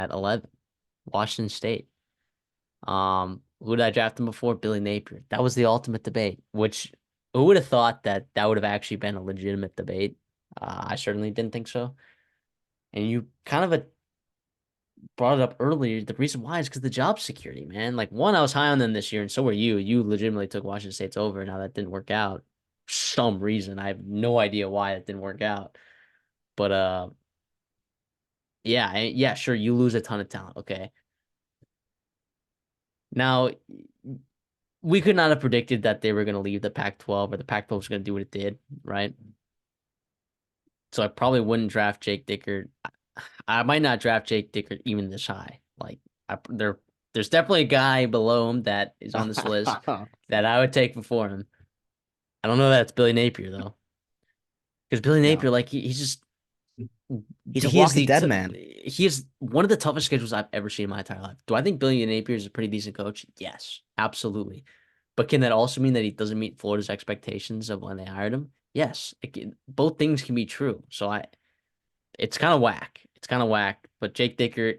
at 11, Washington State. Who did I draft him before? Billy Napier. That was the ultimate debate, which who would have thought that that would have actually been a legitimate debate? I certainly didn't think so. And you kind of brought it up earlier. The reason why is because the job security, man. Like, one, I was high on them this year, and so were you. You legitimately took Washington State's over. Now that didn't work out for some reason. I have no idea why it didn't work out. But yeah, yeah, sure, you lose a ton of talent. Okay. Now, we could not have predicted that they were going to leave the Pac-12 or the Pac-12 was going to do what it did, right? So I probably wouldn't draft Jake Dickert. I might not draft Jake Dickert even this high. Like, there's definitely a guy below him that is on this list that I would take before him. I don't know that it's Billy Napier though, because Billy No, Napier, like he's just he's a he is walking dead man. he is one of the toughest schedules I've ever seen in my entire life. Do I think Billy Napier is a pretty decent coach? Yes, absolutely. But can that also mean that he doesn't meet Florida's expectations of when they hired him? Yes, both things can be true. So it's kind of whack. It's kind of whack. But Jake Dickert,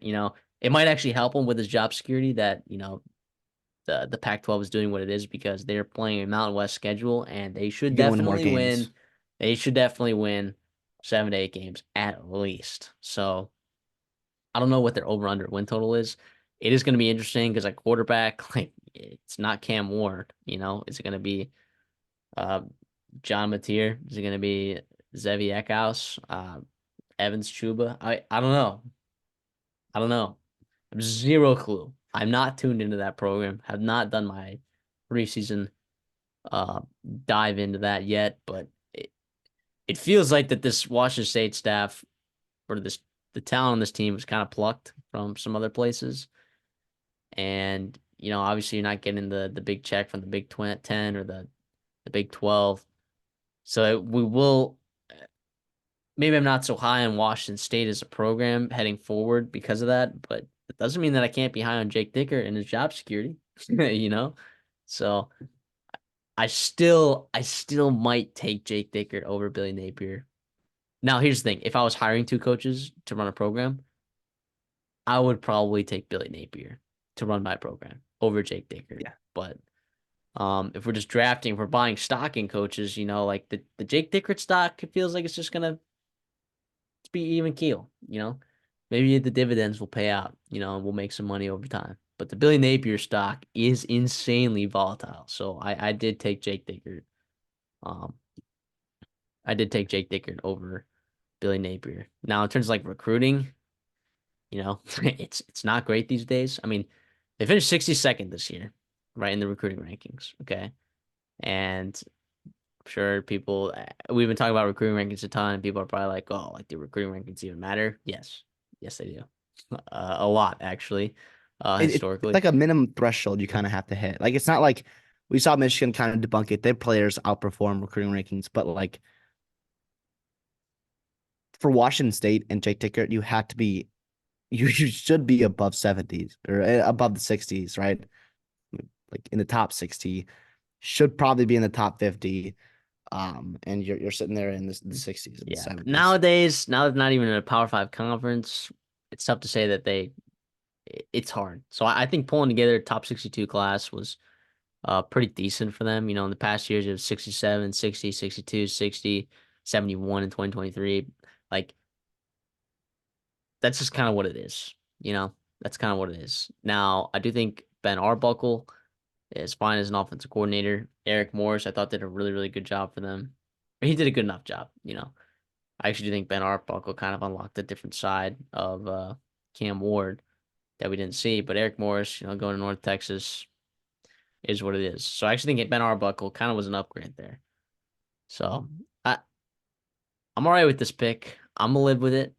it might actually help him with his job security that the Pac-12 is doing what it is because they're playing a Mountain West schedule and they should You're gonna win more definitely win. games. They should definitely win 7 to 8 games at least. So I don't know what their over/under win total is. It is going to be interesting because like quarterback, like it's not Cam Ward. Is it going to be uh John Mateer? Is it going to be Zevi Eckhouse? Evans Chuba? I don't know. I don't know. I have zero clue. I'm not tuned into that program. Have not done my preseason uh dive into that yet, but it feels like that this Washington State staff or the talent on this team was kind of plucked from some other places. And obviously you're not getting the big check from the Big 10 or the Big 12. So we will maybe I'm not so high on Washington State as a program heading forward because of that, but it doesn't mean that I can't be high on Jake Dicker and his job security, you know? So I still might take Jake Dicker over Billy Napier. Now, here's the thing. If I was hiring two coaches to run a program, I would probably take Billy Napier to run my program over Jake Dicker. Yeah. But if we're just drafting, if we're buying stock in coaches, like the Jake Dicker stock, it feels like it's just gonna be even keel. Maybe the dividends will pay out, and we'll make some money over time. But the Billy Napier stock is insanely volatile. So I did take Jake Dickert. Um, I did take Jake Dickert over Billy Napier. Now, in terms of like recruiting, it's not great these days. I mean, they finished 62nd this year, right, in the recruiting rankings. Okay. And I'm sure we've been talking about recruiting rankings a ton, and people are probably like, oh, like, do recruiting rankings even matter? Yes. Yes, they do. A lot, actually, It's historically. like a minimum threshold you kind of have to hit. Like it's not like we saw Michigan kind of debunk it. Their players outperform recruiting rankings, but like for Washington State and Jake Dickert, you should be above 70s or above the 60s, right? Like in the top 60, should probably be in the top 50. And you're sitting there in the 60s and Yeah. 70s. Nowadays, now they're not even in a Power Five conference. It's tough to say that it's hard. So I think pulling together a top 62 class was pretty decent for them. In the past years, it was 67, 60, 62, 60, 71 in 2023. Like, that's just kind of what it is. That's kind of what it is. Now, I do think Ben Arbuckle is fine as an offensive coordinator. Eric Morris, I thought did a really, really good job for them. He did a good enough job. I actually do think Ben Arbuckle kind of unlocked a different side of Cam Ward that we didn't see. But Eric Morris, going to North Texas is what it is. So I actually think Ben Arbuckle kind of was an upgrade there. So I I'm all right with this pick. I'm gonna live with it.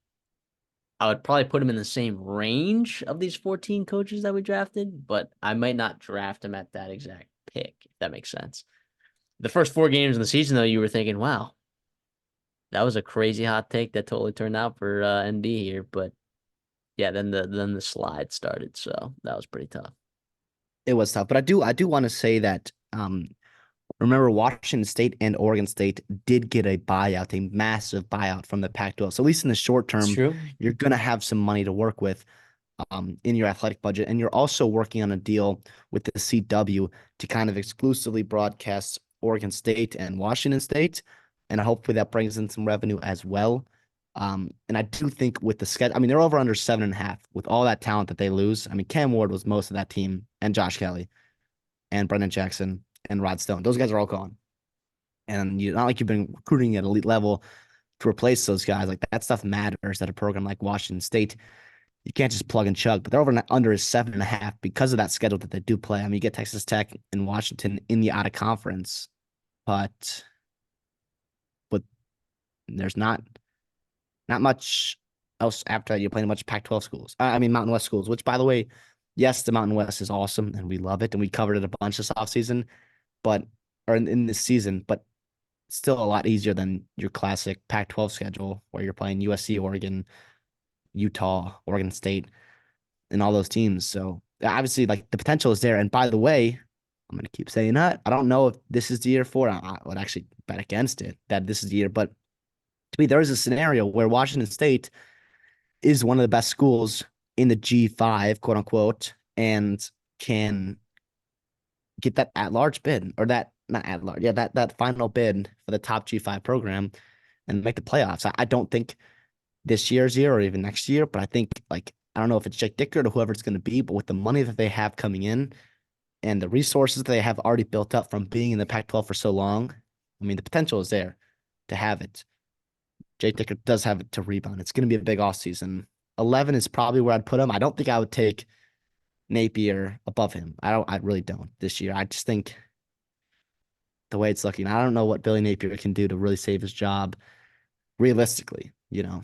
I would probably put him in the same range of these 14 coaches that we drafted, but I might not draft him at that exact pick, if that makes sense. The first 4 games of the season, though, you were thinking, wow, that was a crazy hot take that totally turned out for NB here. But yeah, then the slide started, so that was pretty tough. It was tough, but I do want to say that remember Washington State and Oregon State did get a buyout, a massive buyout from the Pac-12. So at least in the short It's term, true. you're gonna have some money to work with. in your athletic budget. And you're also working on a deal with the CW to kind of exclusively broadcast Oregon State and Washington State. And hopefully that brings in some revenue as well. And I do think with the schedule, I mean, they're over under 7.5 with all that talent that they lose. I mean, Cam Ward was most of that team, and Josh Kelly and Brendan Jackson and Rod Stone. Those guys are all gone. And you not like you've been recruiting at elite level to replace those guys. Like that stuff matters at a program like Washington State. You can't just plug and chug, but they're over and under is 7.5 because of that schedule that they do play. I mean, you get Texas Tech and Washington in the out of conference, but there's not much else after that. You're playing a bunch of Pac-12 schools. I mean, Mountain West schools, which by the way, yes, the Mountain West is awesome and we love it. And we covered it a bunch this offseason, but or in this season, but still a lot easier than your classic Pac-12 schedule where you're playing USC, Oregon, Utah, Oregon State, and all those teams. So obviously, like the potential is there. And by the way, I'm gonna keep saying that. I don't know if this is the year for it. I would actually bet against it that this is the year, but to me, there is a scenario where Washington State is one of the best schools in the G5, quote unquote, and can get that at large bid or that not at large, yeah, that final bid for the top G5 program and make the playoffs. I don't think this year's year or even next year, but I think like I don't know if it's Jake Dickert or whoever it's going to be, but with the money that they have coming in and the resources that they have already built up from being in the Pac-12 for so long, I mean the potential is there to have it. Jake Dickert does have it to rebound. It's going to be a big off season. 11 is probably where I'd put him. I don't think I would take Napier above him. I really don't this year. I just think the way it's looking, I don't know what Billy Napier can do to really save his job realistically, you know.